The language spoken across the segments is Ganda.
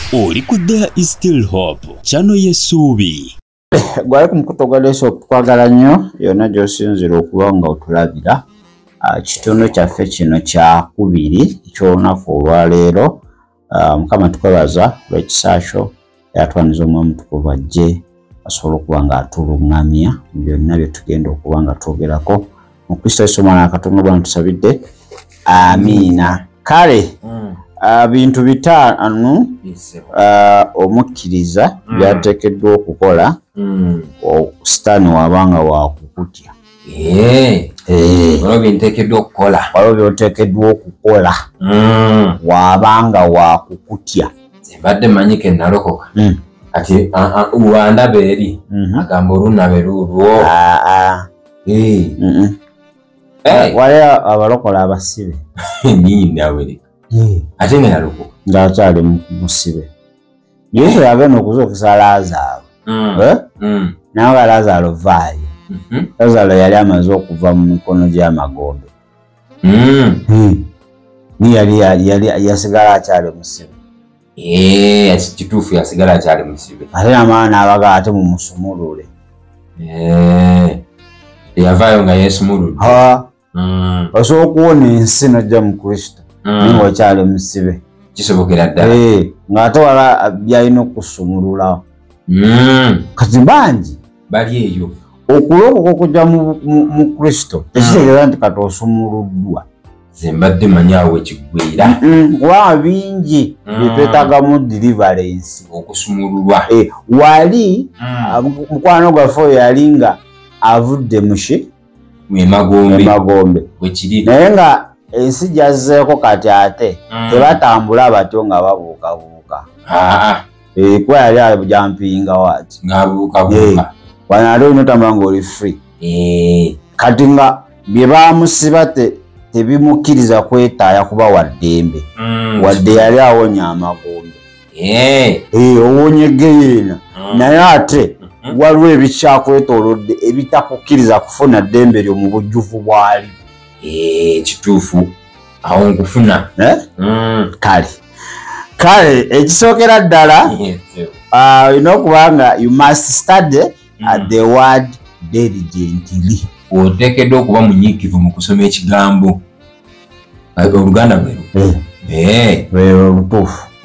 Oli ku There Is Still Hope, channel y'essuubi. Gwali ku mukuto gwa leso kwagala nnyo yonna gy'osinzira okuba nga otulabira. Kitundu kyaffe kino kya kubiri eky'olunaku olwaleero. Mukama tukwebaza olw'ekisaakyo yatwaniza omwoyo mutukuvu ajje asobola okuba nga atuluŋŋamya mu byonna bye tugenda okuba nga twogerako. Mu Kristo Yesu Omwana wa Katonda bw'ana tusabidde. Amiina. Kale bintu bitaano omukkiriza byateekeddwa okukola Sitaani wabanga wakukutya. Waliwo byenteekeddwa okukola. Waliwo by'oteekeddwa okukola wabanga wakukutya. Mbadde manyike nalokoka. Ati wandaba eri agamba olunabe luulwo. Wali abalokola abasibe. Nnyini awereka. Ate nga yalokoka. Ng'akyali musibe. Yesu yagenda okuzuukisa Laazaalo. Naye nga Laazaalo vaayo. Laazaalo yali amaze okuva mu mikono gy'amagombe. Yali yasigala akyali musibe. Kituufu yasigala akyali musibe. Ate n'amaana n'abaga ate mumusumulule. Yavaayo nga yeesumuludde. Osobola okuwona ensi n'ojja mu Kristo naye ng'okyali musibe. Kisobokera ddala. Ng'ate wala byalina okusumululawo. Kati bangi bali eyo. Okulokoka okujja mu Kristo tekitegeeza nti kati osumuluddwa. Nze mbadde manyi awo ekiggweera. Kubanga bingi bye twetaagamu deliverance. Okusumululwa. Wali mukwano gwaffe oyo yali nga avudde emagombe wekiri. Naye nga ensi gyazzeeko kati ate tebatambula batyo nga babuukabuuka. Kuba yali ajampinga waati. Ng'abuukabuuka. Wano ate olina otambula ng'oli free. Kati nga bye baamusiba tebimukkiriza kwetaaya kuba waddembe. Wadde yali awonya amagombe. Owonye geyeena. Naye ate waliwo ebikyakwetoolodde ebitakukkiriza kufuna ddembe lyo mu bujjuvu bwali. Kituufu. Awo nkufuna. Kale ekisookera ddala olina okuba nga you must study the word diligently. Oteekeddwa okuba munyiikivu mu kusoma ekigambo. Oluganda lwero.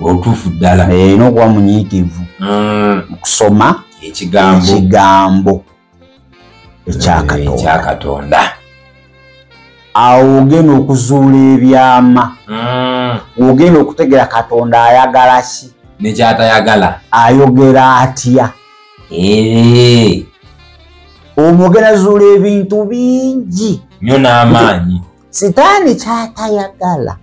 Olutuufu ddala. Olina okuba munyiikivu mu kusoma ekigambo ekya Katonda. Awo ogenda okuzuula ebyama. Ogenda okutegera Katonda ayagala ki nekyatayagala. Ayogera atya. Omugenda zuula ebintu bingi nnyo n'amaanyi. Sitaani kyatayagala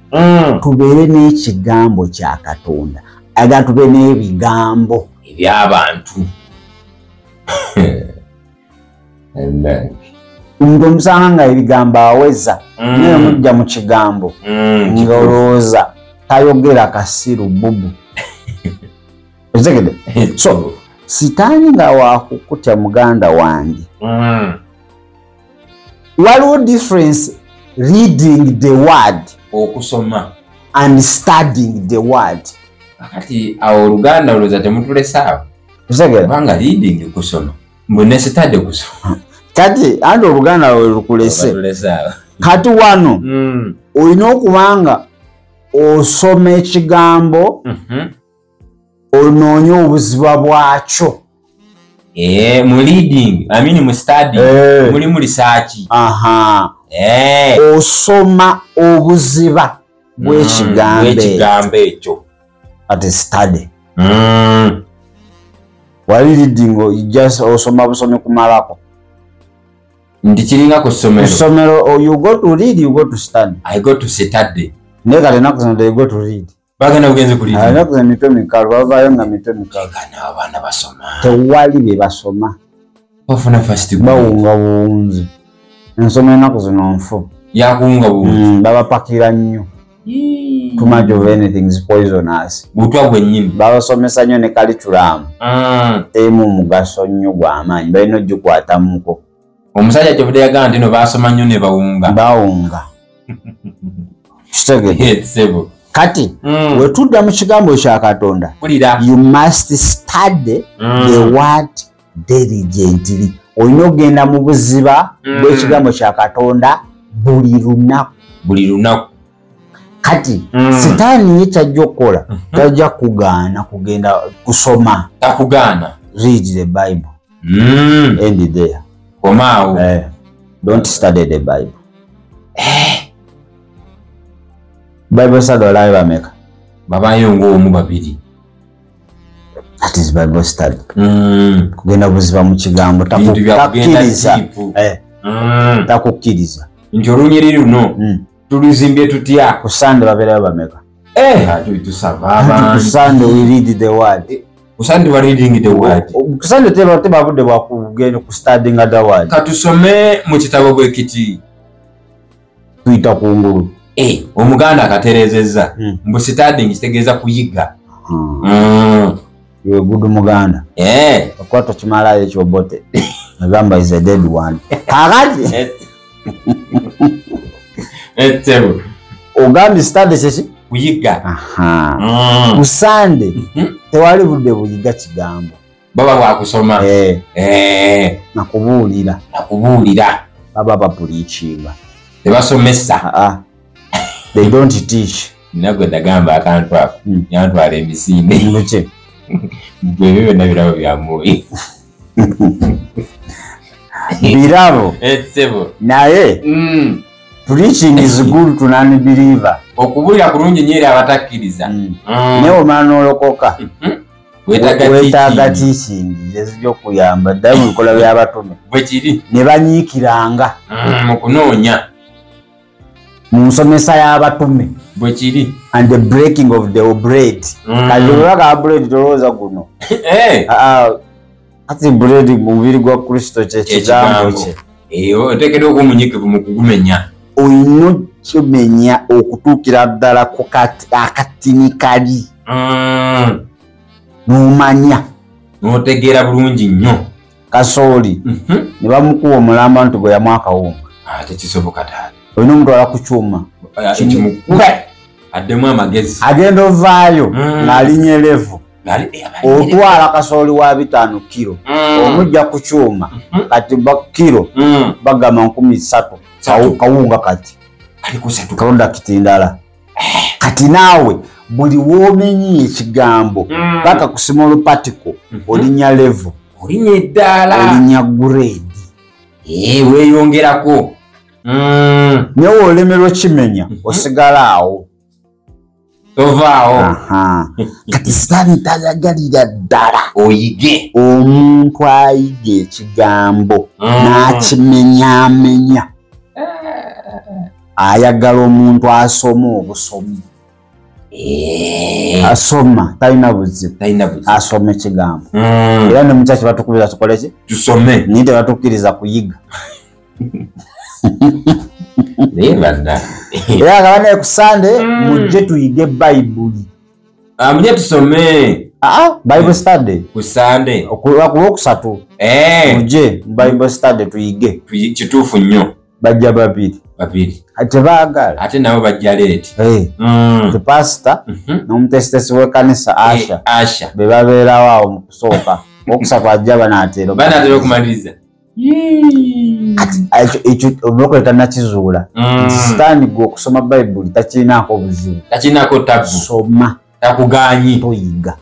tubeere n'ekigambo kya Katonda. Ayagala tube n'ebigambo eby'abantu. Omuntu omusanga nga ebigambo aweza naye mujja mu kigambo ng'olowooza tayogera kasiru bubu. Ozegede? So Sitaani nga wakukutya muganda wange. Waliwo difference reading the word okusoma and studying the word. Kati awo Oluganda olowooza temutulesaawo. Ozegede? Kubanga reading kusoma mbwe ne study kusoma. Kati andi Oluganda lwe lukulese. Kati wano olina okuba nga osoma ekigambo onoonye obuziba bwakyo. Mu reading, mu study, mulimu research. Osoma obuziba bw'ekigambo ekyo. Ate study. Wali reading just osoma busomi kumalako. Ndi kiringa ku ssomero. Ssomero, you go to read, you go to study. I go to study. Naye kati ennaku zino you go to read. Bagenda bugenze ku read. Ennaku zino mitwe mikalu bavaayo nga mitwe mikalu. Kana abaana basoma. Tewali bye basoma. Bafuna first grade. Bawunga buwunzi. Ensoma ennaku zino nfu. Yakuwunga buwunzi. Babapakira nnyo. Too much of anything is poisonous. Butwa bwennyini. Babasomesa nnyo ne curriculum. Temu mugaso nnyo gw'amaanyi. Balina ogikwatamuko. Omusajja kyobudde yagamba nti no baasoma nnyo ne bawunga. Kitegede? Sebo. kati wetudda mu kigambo kya Katonda you must study the word diligently. Olina ogenda mu buziba bw'ekigambo kya Katonda buli lunaku. Kati sitaani ye kyajja okukola tajja kugaana kugenda kusoma. Takugaana. Read the Bible. End there. Komaawo. Don't study the Bible. Bible study olabe bameka? Babayo ng'omu babiri. That is Bible study. Kugenda buziba mu kigambo takukkiriza. Takukkiriza. Nti olunyiri luno tulizimbye tutya? Ku Sunday babeerayo bameka? Ate tusaba abantu. Ku Sunday we read the word. Ku Sunday we reading the word. Ku Sunday teba budde bwa kugenda ku studying the word. Katusome mu kitabo bwekiti. Tuyita kungulu. Omuganda akaterezezza. Mbu studying kitegeeza kuyiga. You're good Muganda. Okwato kimalayo ekyobote. Agamba is a dead one. Kakati. Etebo. Ogambi study sesi kuyiga. Ku Sunday tewali budde buyiga kigambo. Baba bwakusoma. Nakubuulira. Baba bapuliikinga. Tebasomesa. They don't teach. Nagwe ndagamba akantu ako. Yantwala emisinde. Muche. Bwebibe nabirabo bya moyo. Birabo. Etebo. Naye. Preaching is good to non-believer. Okubulira kulungi nyeri abatakkiriza. Naye omwana olokoka. Weetaaga teaching ezijokuyamba ddala mu bikola by'abatume. Bwe kiri. Ne banyiikiranga. Mu kunoonya. Mu nsomesa y'abatume. Bwe kiri. And the breaking of the bread. Kati olwaga bread tolowooza guno. Ati bread mu mubiri gwa Kristo kye kigambo kye. Oteekeddwa okumunyikivu mu kugumenya. Olina okimenya okutuukira ddala ku akatini kali. N'omanya. N'otegeera bulungi nnyo. Kasooli. Ne bamukuba omulamba nti gwe yamu akawunga. Tekisoboka taata. Olina omutwala ku kyuma. Kimukube. Addemu amagezi. Agenda ovaayo ng'alinnya levu. Otwala kasooli wa 5 kilo. Omujja ku kyuma. Kati kilo. Bagamba 13. Kawunga kati. Product ndala. Kati naawe buli woomenye ekigambo paka ku small particle olinnya level. Olinnya eddala. Olinnya grade. Weeyongerako. Naye olemerwa kimenya osigala awo. Tovaawo. Kati sitaani tayagalira ddala oyige. Omuntu ayiga ekigambo n'akimenyaamenya. Ayagala omuntu asoma obusomi. Asoma talina buzibu. Asoma ekigambo. Era ne mukyaki batukubira tukole ki? Tusome. Naye tebatukkiriza kuyiga. Era agabane ku Sunday mujje tuyige Bayibuli. Mujje tusome. Bible study. Ku Sunday. Okulwokusatu. Mujje Bible study tuyige. Kituufu nnyo. Bajja babiri. Ate baagala. Ate nabo bajja leeti. The pastor n'omutesitesi w'ekkanisa Asha be babeerawo awo mu kusooka. Okusatu ajja banaatera okumaliriza. Ekyo obulokola tannakizuula. Sitaani gwe okusoma Bayibuli takirinaako buzibu. Takirinaako tabu. Soma. Takugaanyi. Toyiga.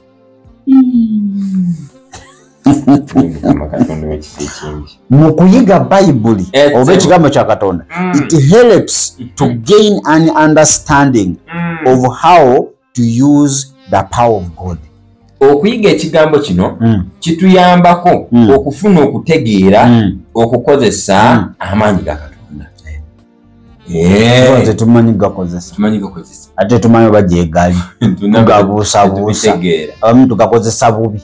Mu kuyiga Bayibuli oba ekigambo kya Katonda, it helps to gain an understanding of how to use the power of God. Okuyiga ekigambo kino kituyambako okufuna okutegeera okukozesa amaanyi ga Katonda. Tetumanyi gakozesa. Ate tumanyi bajeegali. Tugabuusabuusa. Abamu tugakozesa bubi.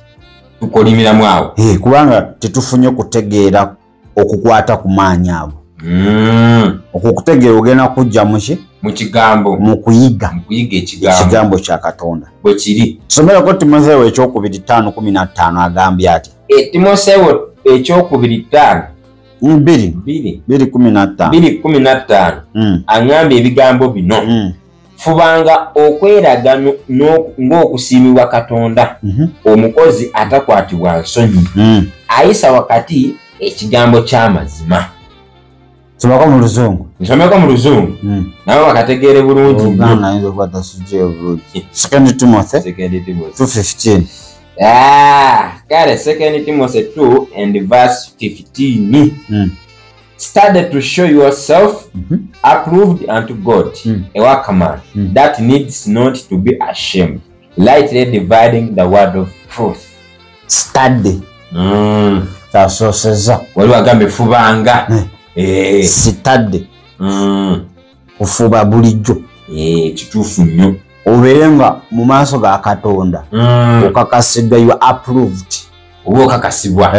Tukolimiramu awo. Kubanga tetufunye kutegeera okukwata ku maanyi ago. Okukutegeera ogenda kujja mu kigambo. Mu kuyiga ekigambo kya Katonda. Bwe kiri. Tusomereko Timoseewo ekyokubiri 5:15 agambye ati. Timoseewo ekyokubiri 2:15 aŋŋambye ebigambo bino. fubanga okweraga ng'okusiimibwa Katonda omukozi atakwatibwa nsonyi ayisa wakati ekigambo ky'amazima. Somako mu Luzungu. Nsomeko mu Luzungu nabo bakategeere bulungi. Uganda ayinza okukwata sujja bulungi. 2 Timothy 2:15. Kale 2 Timothy 2 and verse 15. Study to show yourself approved unto God, a workman that needs not to be ashamed, lightly dividing the word of truth. Study. Tasoseza. Waliwo agambe fubanga. Study. Kufuba bulijjo. Kituufu nnyo. Oberenga mu maaso ga Katonda. Okakasiddwa you are approved. Oba okakasibwa.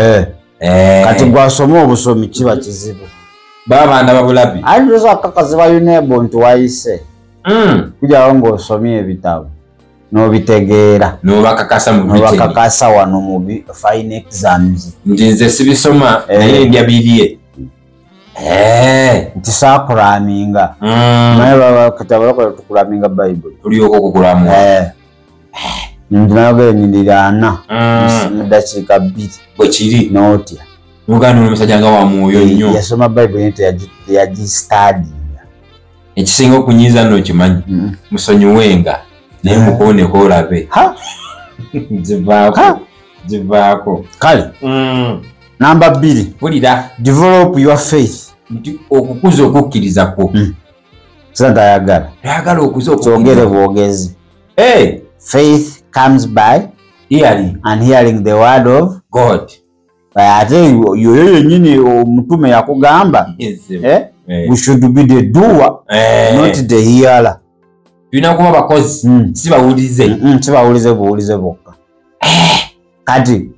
Kati gwasoma obusomi kiba kizibu. Baba ndaba bulabi. Alizo akakasiba yunebo nti wayise. Kujja ng'osomye ebitabo. N'obitegeera. N'obakakasa mu biteni. N'obakakasa wano mu fine exams. Nze sibisoma naye ndya biriye. Nti saakulaminga. Naye baba katabo lako tukulaminga Bible. Tulioko okukulamu. Ndinaga nyindirana. Mudakiika 2. Bwe kiri. N'otya. Mugano n'omusajja nga wa mwoyo nnyo. Yasoma Bible nti yagistudy. Ekisinga okunyiiza nno kimanyi. Musonyiwenga naye mukooneko olabe. Zivaako. Kale. Number 2. Wulira. Develop your faith. Nti okukuza okukkiriza kwo. Santa ayagala. Ayagala okuza kyongere bwogezi. Faith comes by hearing and hearing the word of God. Ate yoyo yennyini omutume yakugamba. We should be the doer, not the hearer. Tulina kuba bakozi si bawulize. Si bawulize buwulize bokka. Kati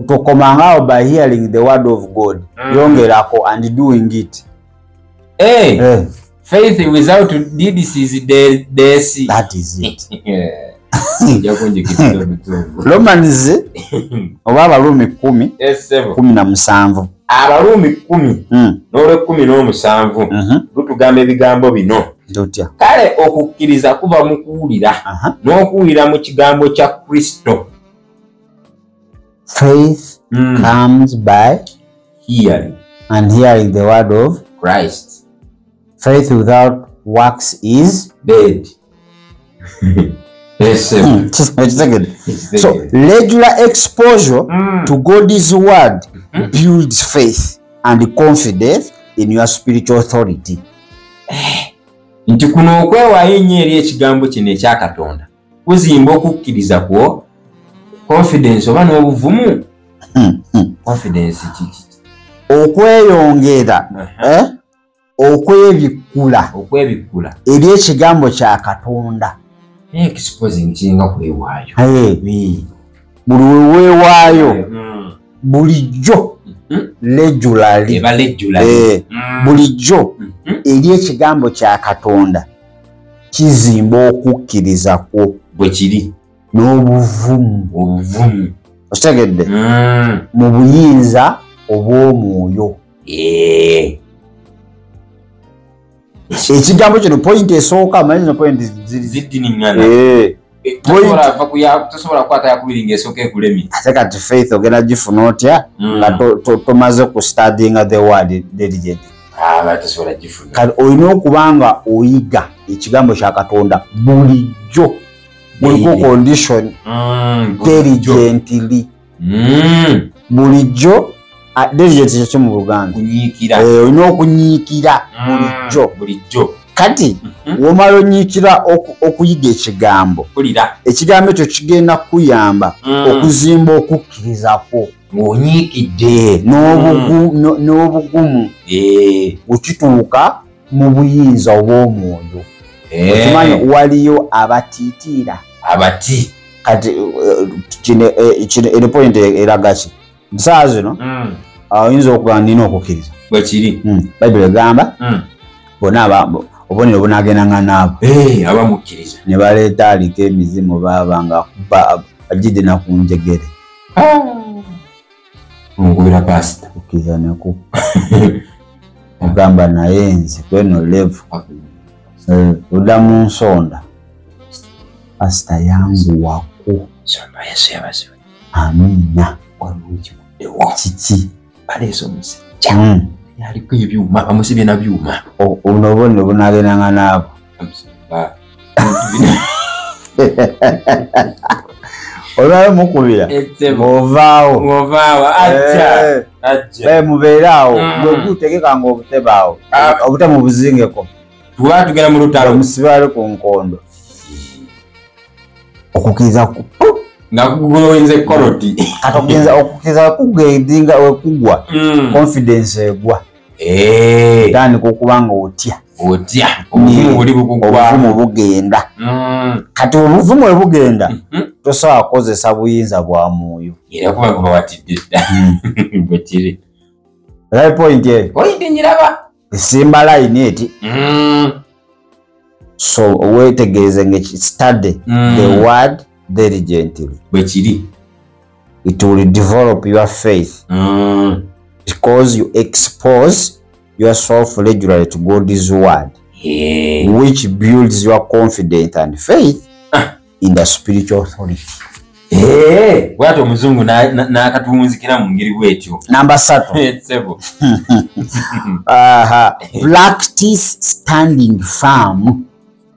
tokomanga by hearing the word of God. Yongerako and doing it. Faith without deeds is dead. That is it. Romans oba Abarumi 10:17. Abarumi 10 n'olwe-17 lutugamba ebigambo bino. Kale okukkiriza kuva mu kuwulira n'okuwulira mu kigambo kya Kristo. Faith comes by hearing and hearing the word of Christ. Faith without works is dead. So regular exposure to God's word builds faith and confidence in your spiritual authority. Nti kuno okwewaayo ennyo eri ekigambo kino ekya Katonda kuzimba okukkiriza kwo confidence oba n'obuvumu. Confidence kiki? Okweyongera okwebikkula eri ekigambo kya Katonda. Exposing kinga kwewaayo. Buli weewaayo bulijjo regularly bulijjo eri ekigambo kya Katonda kizimba okukkiriza kwo bwe kiri n'obuvumu. Okitegedde? Mu buyinza obw'omwoyo. Ekigambo kino point esooka amanyi no point ziddiniŋŋana. Tosobola kukwata yakubiri ng'esooka ekulemi. Ate kati faith ogenda gifuna otya nga tomaze ku studyinga the word diligently. Tosobola gifuna. Kati olina okuba nga oyiga ekigambo kya Katonda bulijjo buliko condition diligently. Bulijjo diligence kyekyo mu Luganda. Olina okunyiikira bulijjo. Kati womala onyiikira okuyiga ekigambo. Ekigambo ekyo kigenda kuyamba okuzimba okukkiriza kwo. Ng'onyiikidde n'obugumu bwekituuka mu buyinza obw'omwoyo. Okimanyi waliyo abatiitiira. Abati. Kati eno point eraga ki? Nsaawa zino oyinza okuba nina okukkiriza. Bwe kiri. Bayibuli egamba bonna obubonero bunaagendanga naabo. Abamukkiriza. Ne baleeta aliko emizimu baaba nga agidde na ku njegere. Omukubira pasita. Okkiriza neku. Ogamba naye nze kweno levu Oda mu nsonda. Pasita yangu wako. Samba Yesu yabaziwe. Amina. Walungi ewo. Kiki. Baleso musajja. Yali ku ebyuma bamusibye na byuma. Unobone bunagenanga nabo. Amusaba. Olwale mukubira. Ovaawo. Acha. Mubeeraawo. Gwe gutegeka ng'obutebaawo. Obute mu buzingeko. Tuba tugenda mu lutalo. Musibaale ku nkondo. Okukiriza ku nga kugowenze koloti. Katogenza okukiriza kugedinga wekugwa. Confidence egwa. Dani kukubanga otya. Obuvumu buli bukugwa. Obuvumu bugenda. Kati obuvumu bwe bugenda. Tosobola kukozesa buyinza bwa mwoyo. Era kuba kuba watidde. Bwekiri. Right point ye. Point njiraba. Simba line eti. So wetegereze nge study the word diligently. Bwekiri. It will develop your faith. Because you expose yourself regularly to God's word, which builds your confidence and faith in the spiritual authority. Bwato muzungu n'akatunzikira mu ngeri bwetyo. Number 3. Practice standing firm.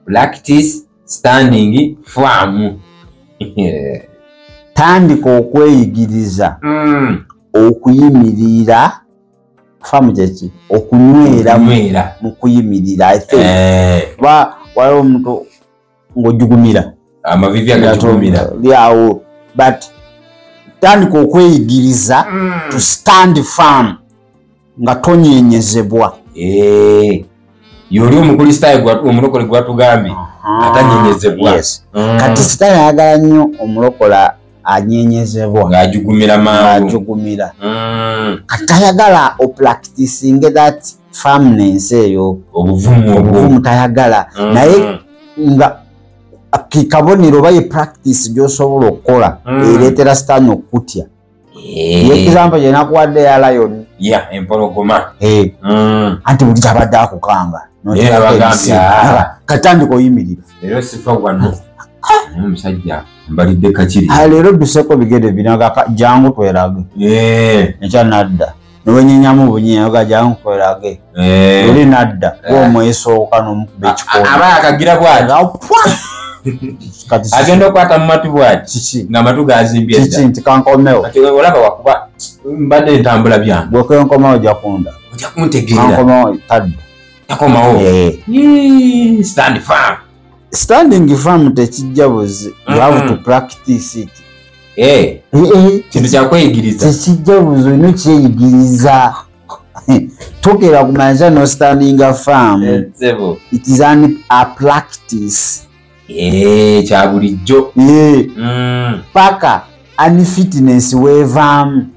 Practice standing firm. Tandika okweyigiriza okuyimirira famu kyeki okunywera mu kuyimirira. I think waliwo omuntu ng'ojugumira amavivi agajugumira lyawo, but tandika okweyigiriza to stand firm nga tonyenyezebwa. Yoli omukristaayo omulokole gwatugambye atanyenyezebwa. Kati sitaani ayagala nnyo omulokola anyenyezebwa ng'ajugumira mangu. Kati ayagala opracticinge that firmness eyo, obuvumu tayagala. Naye nga kikabonero oba ye practice gy'osobola okukola ereetera sitaani okutya. Example gye nakuwadde ya lion. Empologoma. Anti buli kyabadde akukanga. Katandika oyimirira. Leero sifa wano. Omusajja mbalidde kakiri. Leero dduseko bigere binaga jangu twerage. Ekya nadda. Niwenyenyamu bunyeyoga jangu twerage. Oli nadda. Omwesooka n'omukuba ekikondo. Aba akagira bw'ati. Agenda okwata mu matu bw'ati. Ng'amatu gazimbye dda. Kiki nti kankomewo. Kati olaba wakuba mbadde ntambula byange. Bw'okenkomawo ojja kunda. Ojja kuntegeera. Kankomawo tadda. Yakomawo. Stand firm. Standing firm tekijja buzi. You have to practice it. Kintu kyakweyigiriza. Tekijja buzi olina okyeyigiriza. Tokera kumanya no standing firm. It is a practice. Kya bulijjo. Paka unfitness weevaamu.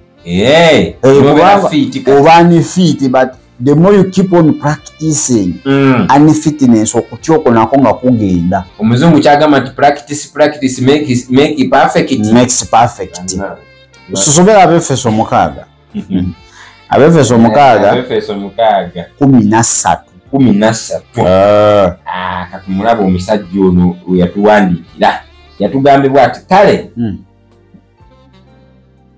Oba ni fit, but the more you keep on practicing unfitness okutya okwo nako nga kugenda. Omuzungu kyagamba nti practice make perfect. Makes perfect. Tusomera Abefeso 6. Abefeso 6 13. Katumulaba omusajja ono yatuwandiikira yatugambibwa ati kale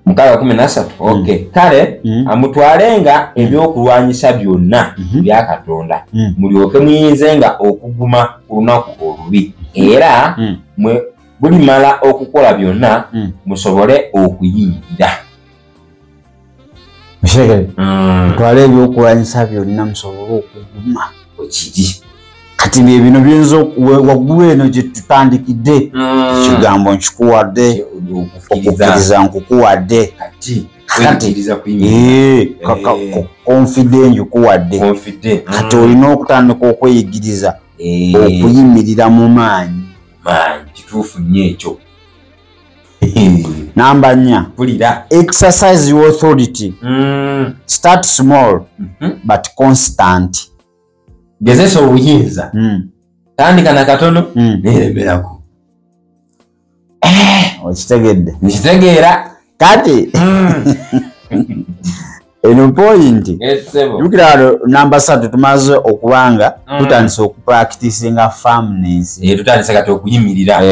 13. Kale amutwalenga ebyokulwanyisa byonna bya Katonda mulyoke muyinzenga okuguma ku lunaku olubi, era mwe bulimala okukola byonna musobole okuyimirira. Twale ebyokulwanyisa byonna musobole okuguma. Okiri kati bino byinza waggulu eno gye tutandikidde ekigambo nkikuwadde okukkiriza nkukuwadde confident nkukuwadde kati olina okutandika okweyigiriza okuyimirira mu maanyi. Kituufu nnyo ekyo. Namba 4, exercise your authority. Start small but constant. Gezesa obuyinza. Tandika na katono neremerako. Okitegedde. Nkitegeera kati eno point Etsebo. yukira number 3 tumaze okubanga tutandise okupracticing firmness Tutandise kati okuyimirira.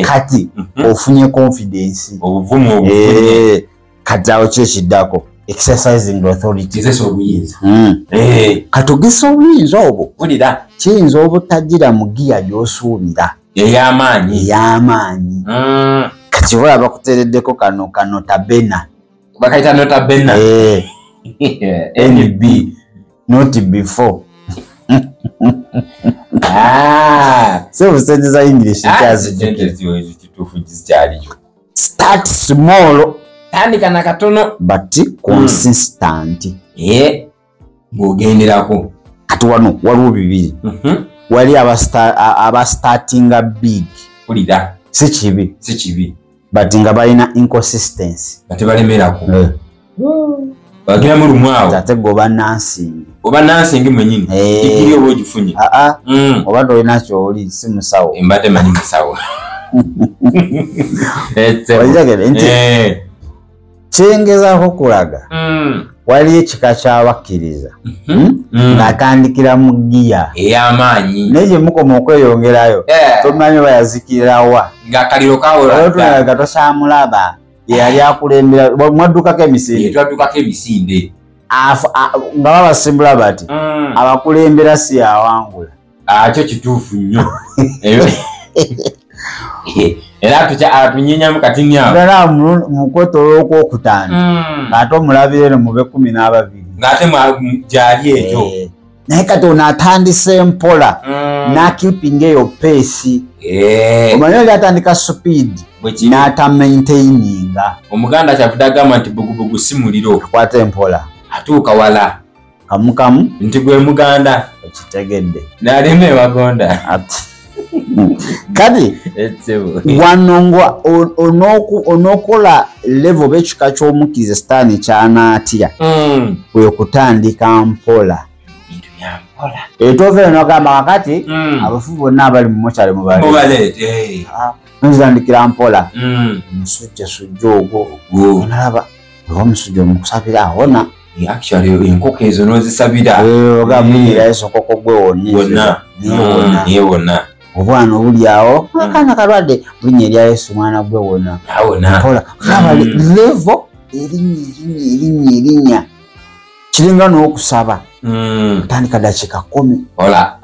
Kati ofunye confidence Obuvumu kati awo kyekiddako exercising authority kizesa obuyinza. Kati ogesa obuyinza obwo Wulira kiyinza obutagira mu giya gy'osuubira ey'amaanyi kati oba bakuteereddeko kano tabena bakayita nota bena NB not before so sente za English start small tandika na katono but consistent ng'ogenderako. Kati wano waliwo bibiri wali aba starting big Wulira si kibi but nga balina inconsistency batebalemerako bagenda mu lumu awo ate goba nansingi oba nansingi mwenyini digiri oba ogifunye obadde olina kyoli si musawo emba temanyi musawo olijagere nti kyengezaako kulaga waliyo ekika ky'abakkiriza ng'atandikira mu giya ey'amaanyi naye gye mukoma okweyongerayo tomanyi bayazikirirawa ng'akaliro kawola tosamulaba yali akulembera mwaddukako emisinde twaddukako emisinde nga babasimbula bati abakulembera si yawangula kyo kituufu nnyo era atunyinyamu katini awo era mukoto olw'okwokutaano ng'ate omulabire no mube 12 ng'ate gyali ekyo naye kati ono atandise mpola n'akeepinga eyo peesi omanyi oli atandika speed n'atamaintaininga omuganda kyavudde agamba nti bugubugu si muliro kwata empola atuuka wala kamukamu nti gwe muganda okitegedde n'alema ebagonda kati wano onookola level b'ekika ky'omukkiriza sitaani ky'anaatya kwe kutandika mpola etova enogamba kakati abafu bonna abali mu mokyali mubaleete nzitandikira mpola omusujja sujja ogwo onalaba oba omusujja omukusabira awona enkoko ezo n'ozisabira ogamuyirayo sokoko gwe wonna obwana obuli awo akaana kalwadde linnya erya Yesu mwana gwe wona mpola laba level erinnya kiringa n'okusaba tandika dakiika 10 ola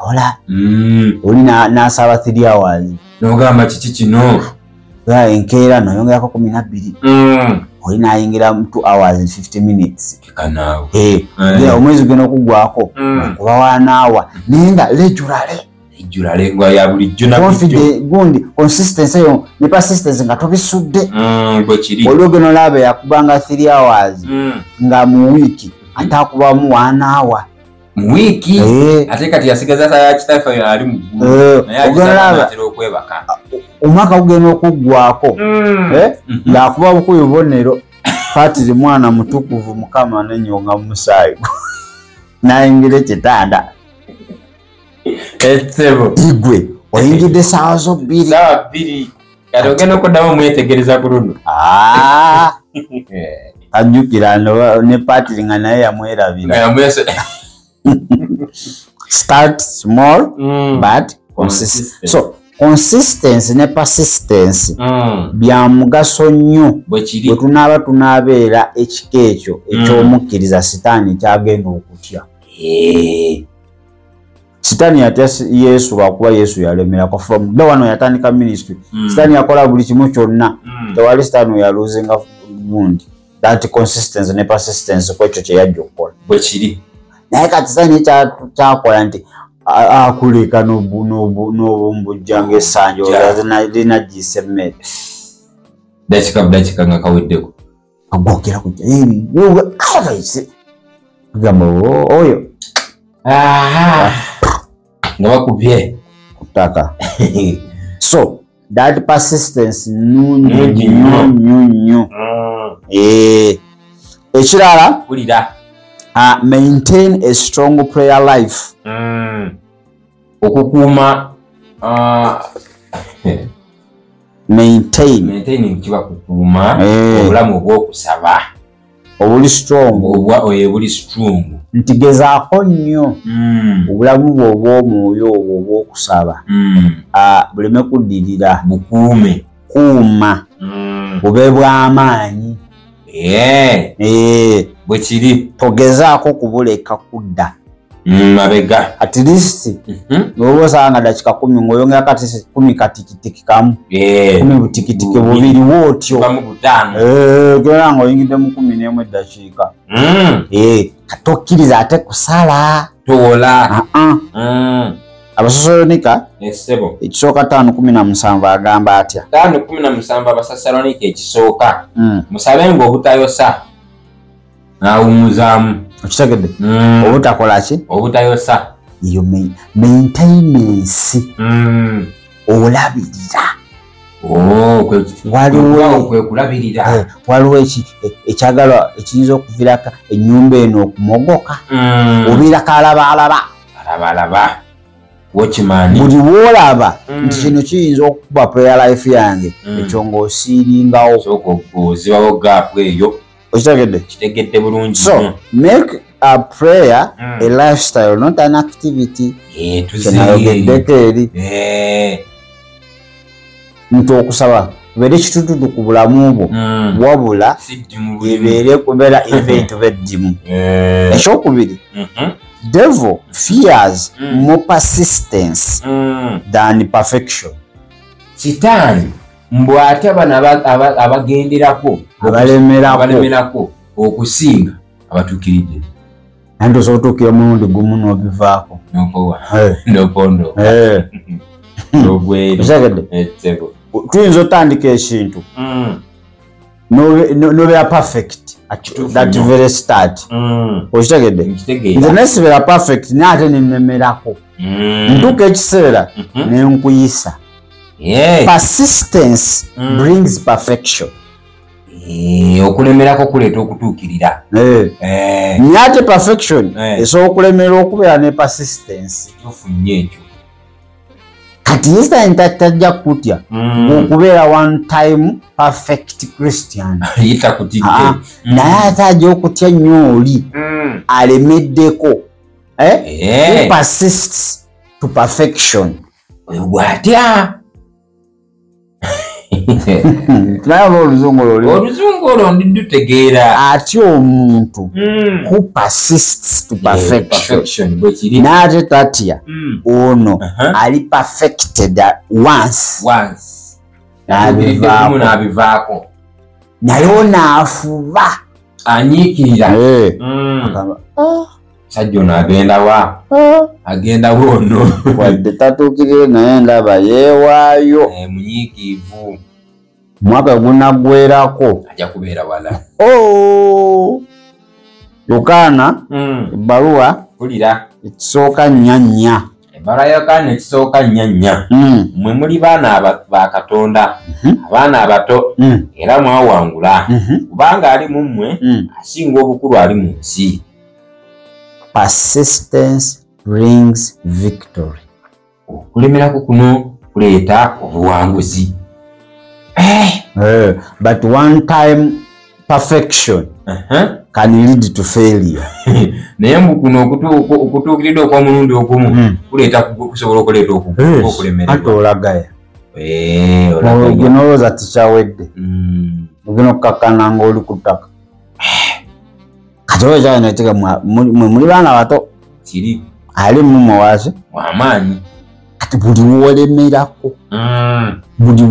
oli n'asaba 3 hours n'ogamba kiki kino enkeera noyongerako 12 oli n'ayingira 2 hours and 50 minutes omwezi gena okugwako okuba wanaawa naye nga lejulale ngwa ya bulijjo gundi consistency eyo ne persistence nga tobisudde oli ogena olaba yakubanga 3 hours nga mu wiiki ate akubamu wanaawa mu wiiki ate kati yasigaza ya kitaffe ali mu okwebaka omwaka gugenda okuggwako ng'akuba bukubi bubonero patiri mwana mutukuvu mukama nenyonga musaayi nayingira ekitanda igwe oyingidde essaawa zo 2 kati ogenda okuddamu omwetegereza ku luno ajjukira ne patiri nga naye yamwerabira start small but consistent. So consistency ne persistence bya mugaso nnyo bwe tunaaba tunaabeera ekika ekyo eky'omukkiriza sitaani kyagenda okutya. Sitaani yatya Yesu lwakuba Yesu yalemera from the one yatandika ministry. Sitaani yakola buli kimu kyonna. Tewali sitaani yaluzinga gundi. That consistency ne persistence kwekyo kye yajja okukola bwe kiri. Naye kati sitaani kyakola nti akuleka n'obumbujja ng'essanju lina gisemmere dakika nga kaweddeko agwokera kujja gamba oyo nga bakubye kutaka. So that persistence nnyo ekirala kulira maintain a strong prayer life. Okukuuma maintain kiba kukuuma obulamu obw'okusaba obuli strong buli strong nti gezaako nnyo obulamu bwe obw'omwoyo obwo obw'okusaba buleme kuddirira bukuume kuuma bube bw'amaanyi bwe kiri togezaako kubuleka kudda mabega at least bw'oba osanga dakika 10 ng'oyongera kati 10 katikitiki kamu 10 butikitiki bubiri wootyo gera ng'oyingidde mu 11 eddakiika katokkiriza ate kusala towola Abasasalonika ekisooka 5:17 agamba atya 5:17 Abasasalonika ekisooka musabenga obutayosa n'awummuzaamu okitegedde obutakola ki obutayosa iyo maintenance olabirira waliwo ekyagalwa ekiyinza okuvirako ennyumba eno okumogoka obira kalabalaba buli woolaba nti kino kiyinza okukuba prayer life yange ekyo ng'osiiringawo ozibawo gaapu eyo okitegedde bulungi so make a prayer a lifestyle not an activity kyenayogeddeko eri nti okusaba kubeere kitututu ku bulamu bwo wabula ebeere kubeera event beddimu ekyokubiri devil fears more persistence than perfection sitaani mbw ate abana abagenderako abalemerako okusinga abatuukiridde nanti osobola otuukira mulundi gumu n'obivaako nopondo tuyinza otandika ekintu nobeera perfect at that very start okitegedde nze nesibeera perfect naye ate nenemerako ntuuka ekiseera nenkuyisa persistence brings perfection okulemerako kuleeta okutuukirira naye ate perfection esobola okulemerera okubeera ne persistence tofunye ekyo kati yesitaani tajja kutya okubeera one time perfect Christian naye ate ajja okutya nnyo oli alemeddeko who persists to perfection bw'atya naye oluzungu olwo ndidutegeera atya omuntu who persists to perfection naye ate tatya ono ali perfected once n'abivaako naye onaafuba anyiikirira sajja ono agenda wonno wadde tatuukirire naye ndaba yeewaayo munyiikiivu mwaka gunaggwerako ajja kubeera wala Yokaana ebbaluwa kulira ekisooka 4 ebbaluwa ya Yokaana ekisooka 4 mwe muli baana ba Katonda abaana abato era mwawangula kubanga ali mu mmwe asinga obukulu ali mu nsi. Persistence brings victory. Okulemerako kuno kuleeta obuwanguzi. But one time perfection can lead to failure. Naye kuno okutuukiridde okw'omulundi ogumu kuleeta kusobola okuleeta okulemererwa. Ate olagaya. Olowooza tikyawedde. Ogenda okukakkana ng'oli ku ttaka. Kati oyo kyali neetega muli baana bato. Kiri. Ali mumwe waaki? W'amaanyi. Kati buli w'olemerako. Buli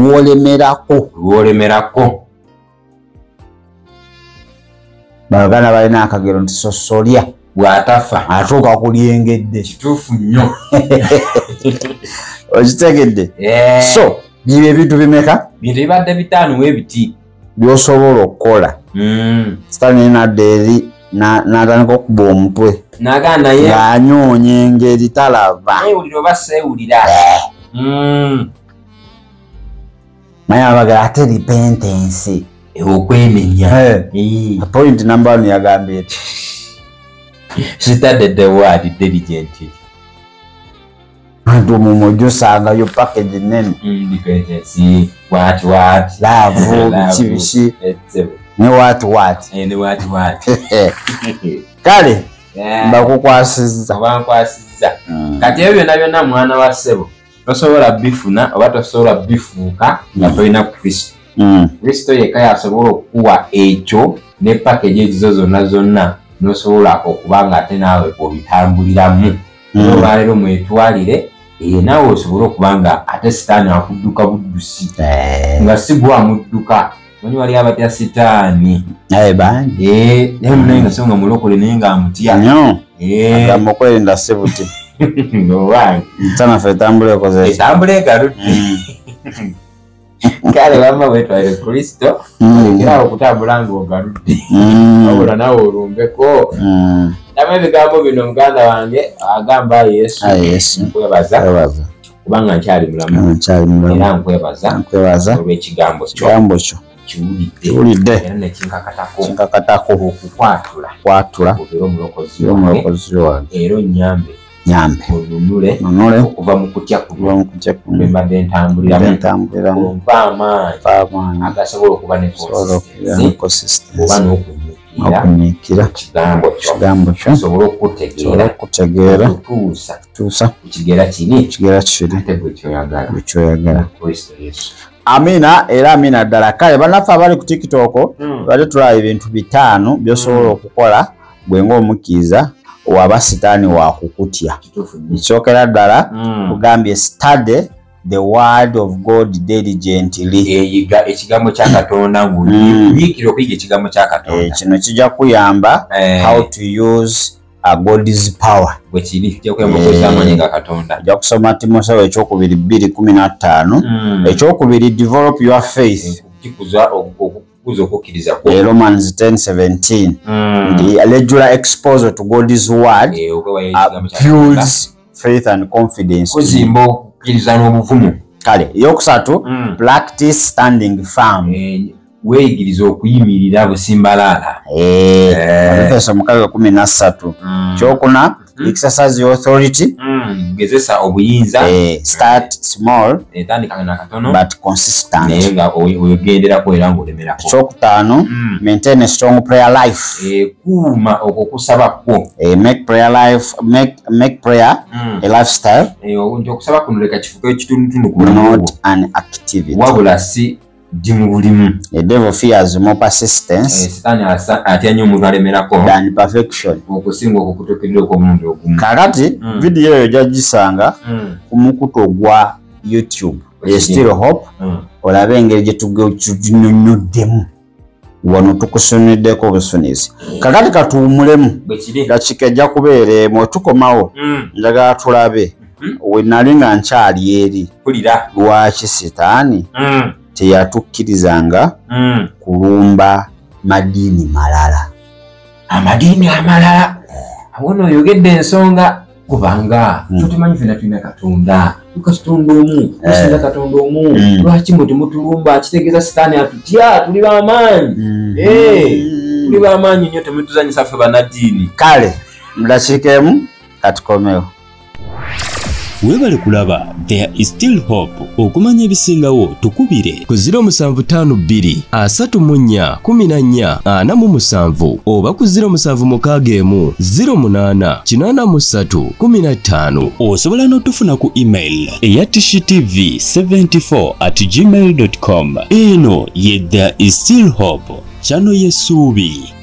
w'olemerako. Baganda balina akagero nti sosolya bw'atafa atuuka kulyengedde. Kituufu nnyo. Okitegedde? So bye ebintu bimeka? Bintu bibadde 5 w'ebiti by'osobola okukola. Sitaani nadda eri n'atandika okuba omutwe. Nagaa naye ng'anyoonya engeri talaba. Neewulira oba seewulira. Naye abagala ate repentance. Okwenenya. Point number 1 yagambye eti. She started the word diligently. Antu mumujusanga yo package nene. Repentance. What? Love. Biki. ne what ne what kale bakukwasizza bankwasizza kati ebyo byonna mwana wa ssebo tosobola bifuna oba tosobola bifuuka nga tolina Kristo. Kristo yekka yasobola okukuwa ekyo ne package ezo zonna nosobola okuba nga ate naawe obitambuliramu. Olwaleero mwetwalire naawe osobola okuba nga ate sitaani akudduka buddusi nga si gwe amudduka. Manyi wali abatya sitaani bangi naye munaye nga so nga mulokole naye nga amutya agamba okwerinda sebuti sanaffe etambula egaludde. Kale bamba wetwalire Kristo ekirawo okutambula nga ogaludde wabula naawe olumbeko. Dama ebigambo bino muganda wange agamba Yesu nkwebaza kubanga nkyali mulamu era nkwebaza olw'ekigambo kyo kiwulidde era nekinkakatako okukwatula omulokozi wange era onyambe onunule okuva mu kutya kulwe mbadde ntambuliramu ompa amaanyi agasobola okuba ne consistency oba n'okunyiikira ekigambo kyo osobola okutegeera tuusa ku kigera kiri ate bwe kyoyagala Kristo Yesu. Amina era amina ddala. Kale bannaffe abali ku TikTok bali tulaba ebintu 5 by'osobola okukola bwe ng'omukkiriza waba sitaani wakukutya. Ekyokera ddala tugambye study the word of God diligently. Eyiga ekigambo kya Katonda ng'oyiikira okuyiga ekigambo kya Katonda. Kino kijja kuyamba how to use God's power. Bwe kiri kijja kuyamba okukozesa amaanyi ga Katonda. Ojja kusoma Timoseewo ekyokubiri 2:15. Ekyokubiri develop your faith. Okukuza okukkiriza kwo. Romans 10:17. The regular exposure to God's word builds faith and confidence. Kuzimba okukkiriza n'obuvumu. Kale eyokusatu practice standing firm. Weeyigiriza okuyimirira busimbalaala. Efeso 6:13. Kyokuna exercise your authority. Gezesa obuyinza. Start small etandika na katono but consistent. Naye nga oyogenderako era ng'olemerako. Ekyokutaano maintain a strong prayer life. Kuuma okukusaba kwo. Make prayer a lifestyle. Okusaba kuno leka kifuuke ekitundutundu ku bulamu bwo. Not an activity. Wabula si dimubulimu. The devil fears more persistence sitaani atya nnyo omuntu alemerako than perfection. Okusinga okukutuukirira okw'omuntu ogumu. Kakati vidiyo eyo jagisanga ku mukutu ogwa YouTube Still Hope. Olabe engeri gye tunyonyoddemu wano tukusuniddeko obusunizi. Kakati katuwumulemu dakika ejja kubeera emu tukomawo njagala tulabe we nali nga nkyali eri lwaki sitaani teyatukkirizanga kulumba madiini malala. Amadiini amalala awono oyogedde ensonga kubanga tumanyi ffenna tulina Katonda Katonda omu tusinga Katonda omu lwaki mwe temutulumba kitegeeza sitaani atutya tuli b'amaanyi tuli b'amaanyi nnyo temutuzanyisa ffe bannaddiini. Kale mudakiika emu katukomewo. Webale kulaba There is Still Hope. Okumanya ebisingawo tukubire ku 0752 34 14 47 oba ku 0761 08 83 15. Osobola n'otufuna ku email eya tishitv74@gmail.com. Eno ye There is Still Hope, channel y'essuubi.